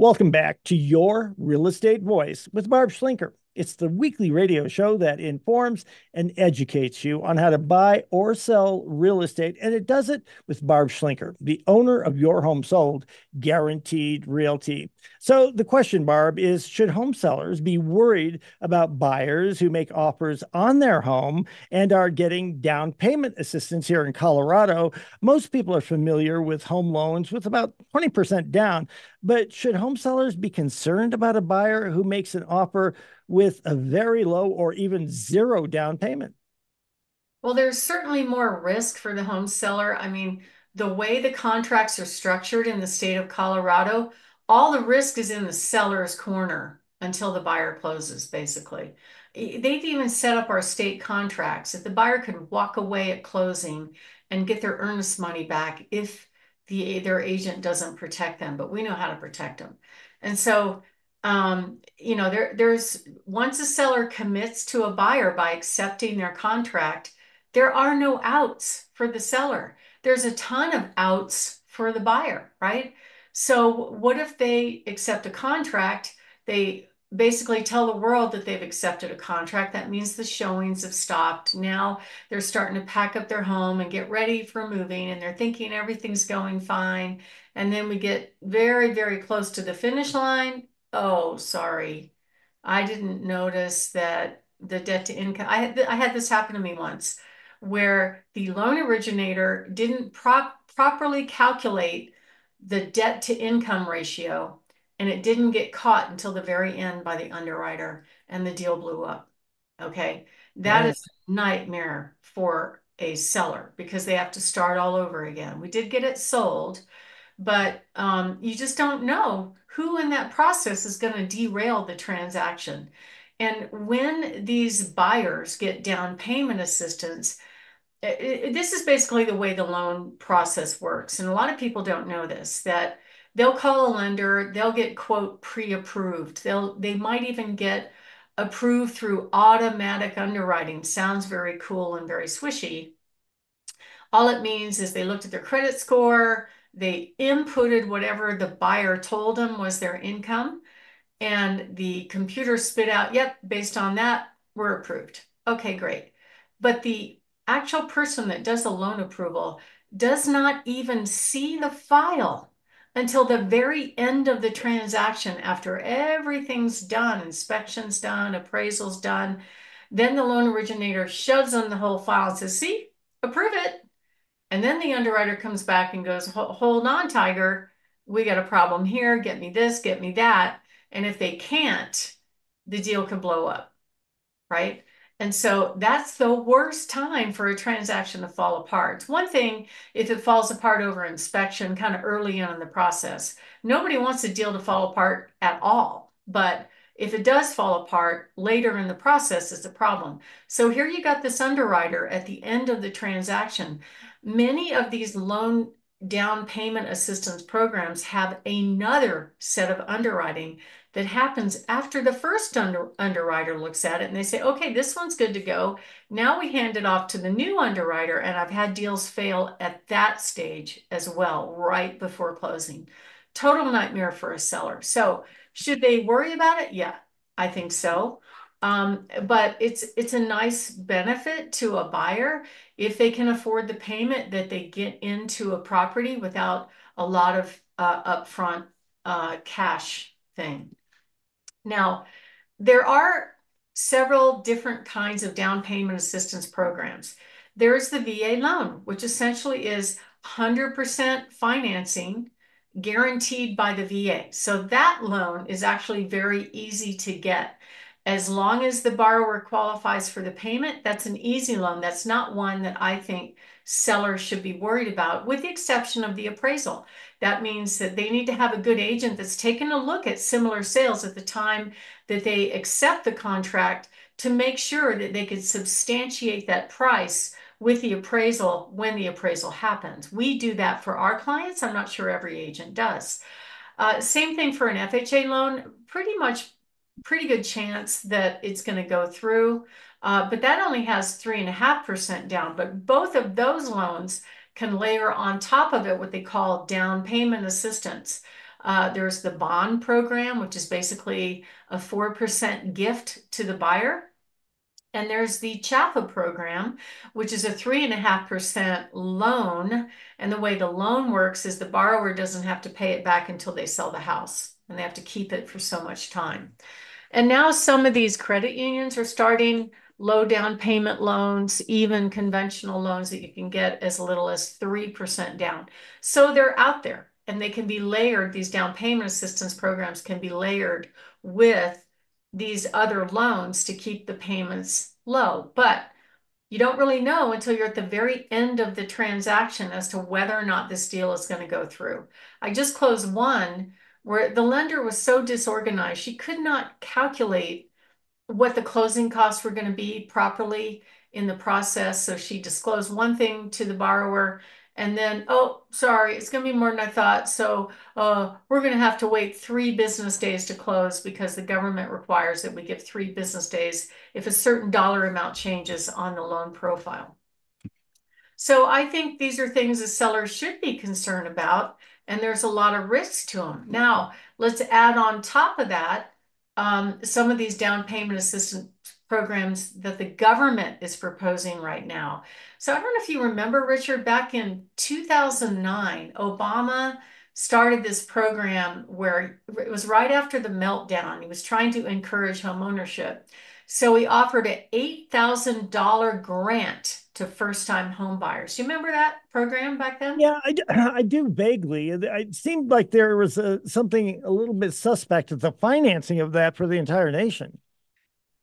Welcome back to Your Real Estate Voice with Barb Schlinker. It's the weekly radio show that informs and educates you on how to buy or sell real estate, and it does it with Barb Schlinker, the owner of Your Home Sold Guaranteed Realty. So the question, Barb, is should home sellers be worried about buyers who make offers on their home and are getting down payment assistance here in Colorado? Most people are familiar with home loans with about 20% down, but should home sellers be concerned about a buyer who makes an offer with a very low or even zero down payment? Well, there's certainly more risk for the home seller. I mean, the way the contracts are structured in the state of Colorado, all the risk is in the seller's corner until the buyer closes, basically. They've even set up our state contracts that the buyer could walk away at closing and get their earnest money back if their agent doesn't protect them, but we know how to protect them. And so there's once a seller commits to a buyer by accepting their contract, there are no outs for the seller. There's a ton of outs for the buyer, right? So what if they accept a contract? They basically tell the world that they've accepted a contract. That means the showings have stopped. Now they're starting to pack up their home and get ready for moving, and they're thinking everything's going fine. And then we get very, very close to the finish line. Oh, sorry. I didn't notice that the debt to income. I had this happen to me once where the loan originator didn't properly calculate the debt to income ratio, and it didn't get caught until the very end by the underwriter, and the deal blew up. Okay. That Oh, is a nightmare for a seller because they have to start all over again. We did get it sold, but you just don't know who in that process is going to derail the transaction. And when these buyers get down payment assistance, this is basically the way the loan process works. And a lot of people don't know this, that they'll call a lender, they'll get quote pre-approved. They might even get approved through automatic underwriting. Sounds very cool and very swishy. All it means is they looked at their credit score, they inputted whatever the buyer told them was their income, and the computer spit out, yep, based on that, we're approved. Okay, great. But the actual person that does the loan approval does not even see the file until the very end of the transaction after everything's done, inspections done, appraisals done. Then the loan originator shoves them the whole file and says, see, approve it. And then the underwriter comes back and goes, hold on, Tiger, we got a problem here. Get me this, get me that. And if they can't, the deal could blow up, right? And so that's the worst time for a transaction to fall apart. It's one thing if it falls apart over inspection, kind of early on in the process. Nobody wants a deal to fall apart at all. But if it does fall apart later in the process, it's a problem. So here you got this underwriter at the end of the transaction. Many of these loan down payment assistance programs have another set of underwriting that happens after the first underwriter looks at it and they say, okay, this one's good to go. Now we hand it off to the new underwriter, and I've had deals fail at that stage as well, right before closing. Total nightmare for a seller. So should they worry about it? Yeah, I think so. But it's a nice benefit to a buyer if they can afford the payment that they get into a property without a lot of upfront cash thing. Now, there are several different kinds of down payment assistance programs. There's the VA loan, which essentially is 100% financing guaranteed by the VA. So that loan is actually very easy to get. As long as the borrower qualifies for the payment, that's an easy loan. That's not one that I think sellers should be worried about, with the exception of the appraisal. That means that they need to have a good agent that's taken a look at similar sales at the time that they accept the contract to make sure that they could substantiate that price with the appraisal when the appraisal happens. We do that for our clients. I'm not sure every agent does. Same thing for an FHA loan, pretty much pretty good chance that it's going to go through. But that only has 3.5% down. But both of those loans can layer on top of it what they call down payment assistance. There's the bond program, which is basically a 4% gift to the buyer. And there's the CHAPA program, which is a 3.5% loan. And the way the loan works is the borrower doesn't have to pay it back until they sell the house, and they have to keep it for so much time. And now some of these credit unions are starting low down payment loans, even conventional loans that you can get as little as 3% down. So they're out there and they can be layered. These down payment assistance programs can be layered with these other loans to keep the payments low. But you don't really know until you're at the very end of the transaction as to whether or not this deal is going to go through. I just closed one where the lender was so disorganized, she could not calculate what the closing costs were going to be properly in the process. So she disclosed one thing to the borrower and then, oh, sorry, it's going to be more than I thought. So we're going to have to wait 3 business days to close because the government requires that we give 3 business days if a certain dollar amount changes on the loan profile. So I think these are things that sellers should be concerned about, and there's a lot of risk to them. Now, let's add on top of that some of these down payment assistance programs that the government is proposing right now. So I don't know if you remember, Richard, back in 2009, Obama started this program where it was right after the meltdown. He was trying to encourage home ownership. So he offered an $8,000 grant to first-time home buyers. Do you remember that program back then? Yeah, I do vaguely. It seemed like there was something a little bit suspect at the financing of that for the entire nation.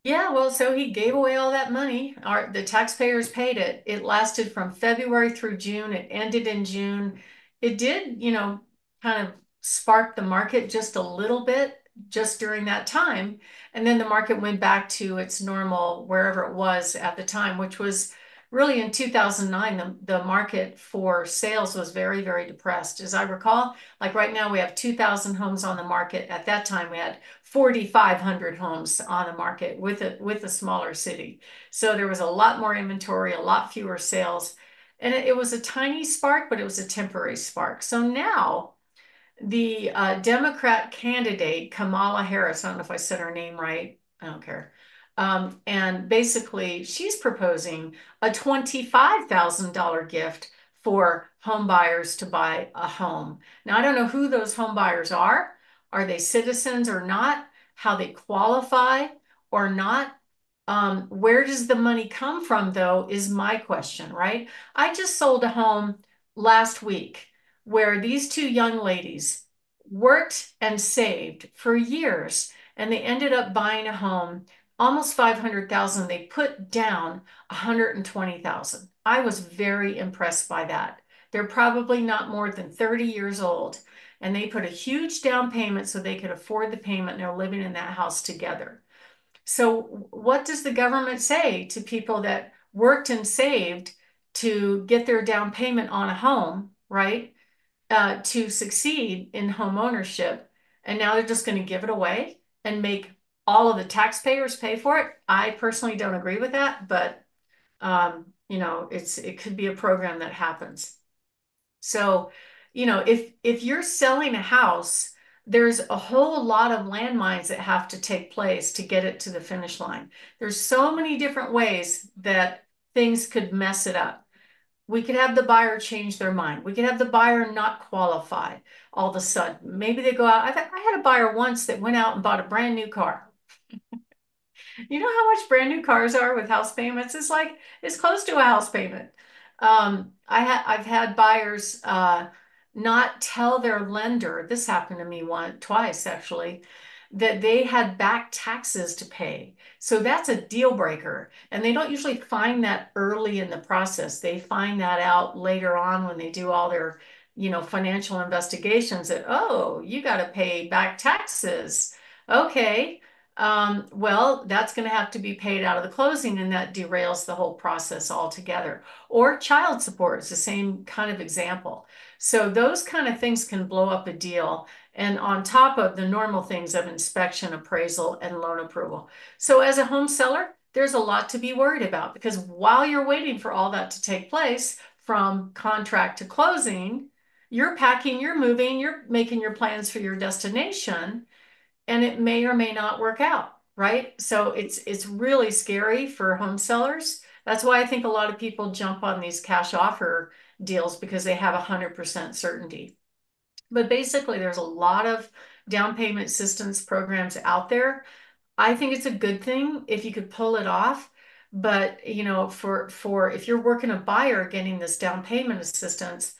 Yeah, well, so he gave away all that money. The taxpayers paid it. It lasted from February through June. It ended in June. It did, kind of spark the market just a little bit just during that time. And then the market went back to its normal, wherever it was at the time, which was really in 2009. The market for sales was very, very depressed. As I recall, like right now, we have 2,000 homes on the market. At that time, we had 4,500 homes on the market with a smaller city. So there was a lot more inventory, a lot fewer sales. And it was a tiny spark, but it was a temporary spark. So now the Democrat candidate, Kamala Harris, I don't know if I said her name right, I don't care. And basically, she's proposing a $25,000 gift for home buyers to buy a home. Now, I don't know who those home buyers are. Are they citizens or not? How they qualify or not? Where does the money come from, though, is my question, right? I just sold a home last week where these two young ladies worked and saved for years, and they ended up buying a home almost 500,000. They put down 120,000. I was very impressed by that. They're probably not more than 30 years old, and they put a huge down payment so they could afford the payment, and they're living in that house together. So what does the government say to people that worked and saved to get their down payment on a home, right? To succeed in home ownership, and now they're just going to give it away and make all of the taxpayers pay for it. I personally don't agree with that, but it could be a program that happens. So, if you're selling a house, there's a whole lot of landmines that have to take place to get it to the finish line. There's so many different ways that things could mess it up. We could have the buyer change their mind. We could have the buyer not qualify all of a sudden. Maybe they go out. I had a buyer once that went out and bought a brand new car. You know how much brand new cars are with house payments? It's close to a house payment. I've had buyers not tell their lender. This happened to me twice actually, that they had back taxes to pay. So that's a deal breaker. And they don't usually find that early in the process. They find that out later on when they do all their, financial investigations that, oh, you got to pay back taxes. Okay. Well, that's going to have to be paid out of the closing, and that derails the whole process altogether. Or child support is the same kind of example. So those kind of things can blow up a deal, and on top of the normal things of inspection, appraisal, and loan approval. So as a home seller, there's a lot to be worried about, because while you're waiting for all that to take place from contract to closing, You're packing, you're moving, you're making your plans for your destination, and it may or may not work out, right? So it's really scary for home sellers. That's why I think a lot of people jump on these cash offer deals because they have 100% certainty. But basically, there's a lot of down payment assistance programs out there. I think it's a good thing if you could pull it off. But for if you're working a buyer getting this down payment assistance,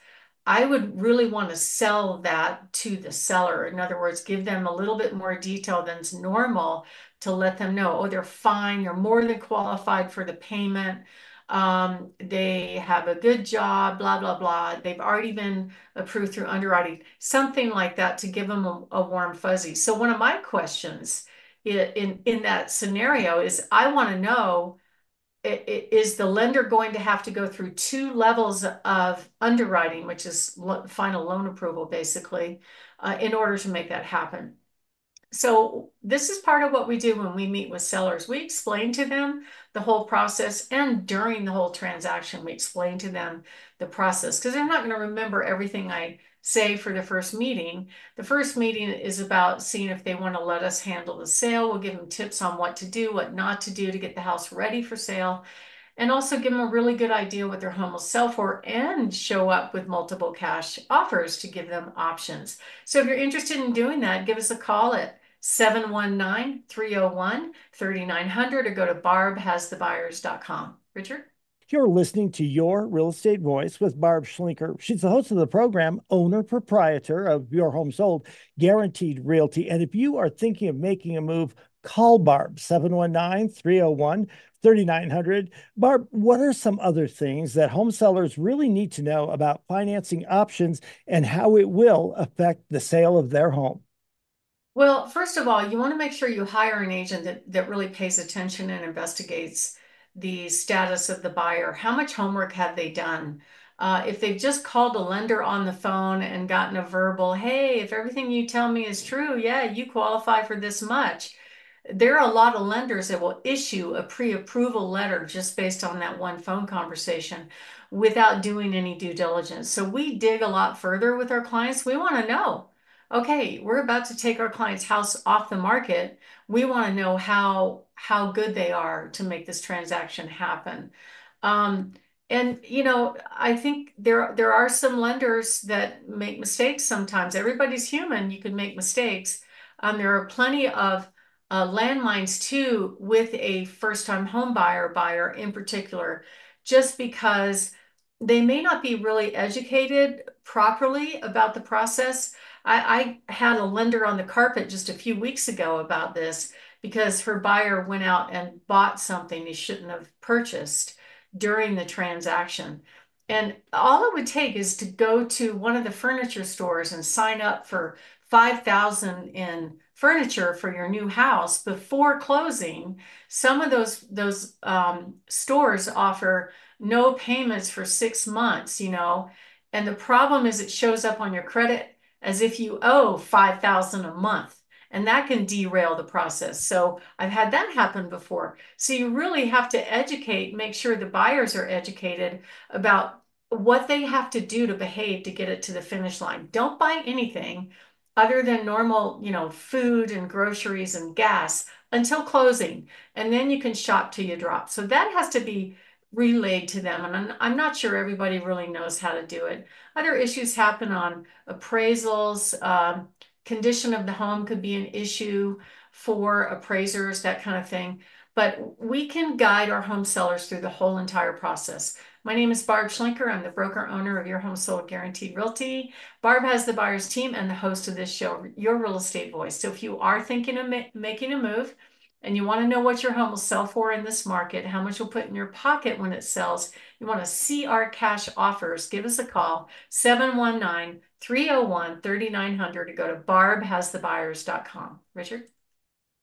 I would really want to sell that to the seller. In other words, give them a little bit more detail than's normal to let them know, oh, they're fine, they're more than qualified for the payment. They have a good job, blah, blah, blah. They've already been approved through underwriting, something like that to give them a warm fuzzy. So one of my questions in that scenario is I want to know, is the lender going to have to go through two levels of underwriting, which is final loan approval, basically, in order to make that happen? So this is part of what we do when we meet with sellers. We explain to them the whole process, and during the whole transaction, we explain to them the process because they're not going to remember everything I say for the first meeting. The first meeting is about seeing if they want to let us handle the sale. We'll give them tips on what to do, what not to do to get the house ready for sale, and also give them a really good idea what their home will sell for and show up with multiple cash offers to give them options. So if you're interested in doing that, give us a call at 719-301-3900 or go to barbhasthebuyers.com. Richard? You're listening to Your Real Estate Voice with Barb Schlinker. She's the host of the program, owner proprietor of Your Home Sold, Guaranteed Realty. And if you are thinking of making a move, call Barb, 719-301-3900. Barb, what are some other things that home sellers really need to know about financing options and how it will affect the sale of their home? Well, first of all, you want to make sure you hire an agent that really pays attention and investigates the status of the buyer. How much homework have they done? If they've just called a lender on the phone and gotten a verbal, hey, if everything you tell me is true, yeah, you qualify for this much. There are a lot of lenders that will issue a pre-approval letter just based on that one phone conversation without doing any due diligence. So we dig a lot further with our clients. We want to know, okay, we're about to take our client's house off the market. We want to know how good they are to make this transaction happen. Um, and I think there are some lenders that make mistakes sometimes. Everybody's human. You can make mistakes. There are plenty of landmines too with a first-time home buyer in particular, just because they may not be really educated properly about the process. I had a lender on the carpet just a few weeks ago about this because her buyer went out and bought something he shouldn't have purchased during the transaction. And all it would take is to go to one of the furniture stores and sign up for 5,000 in furniture for your new house before closing. Some of those stores offer no payments for 6 months, and the problem is it shows up on your credit as if you owe 5,000 a month. And that can derail the process. So I've had that happen before. So you really have to educate, make sure the buyers are educated about what they have to do to behave to get it to the finish line. Don't buy anything other than normal, food and groceries and gas until closing. And then you can shop till you drop. So that has to be relayed to them. And I'm not sure everybody really knows how to do it. Other issues happen on appraisals. Condition of the home could be an issue for appraisers, that kind of thing. But we can guide our home sellers through the whole entire process. My name is Barb Schlinker. I'm the broker owner of Your Home Sold Guaranteed Realty. Barb has the buyer's team and the host of this show, Your Real Estate Voice. So if you are thinking of making a move and you want to know what your home will sell for in this market, how much you'll put in your pocket when it sells, you want to see our cash offers, give us a call, 719-301-3900 to go to barbhasthebuyers.com. Richard?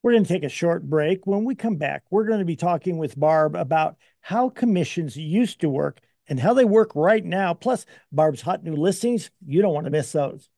We're going to take a short break. When we come back, we're going to be talking with Barb about how commissions used to work and how they work right now, plus Barb's hot new listings. You don't want to miss those.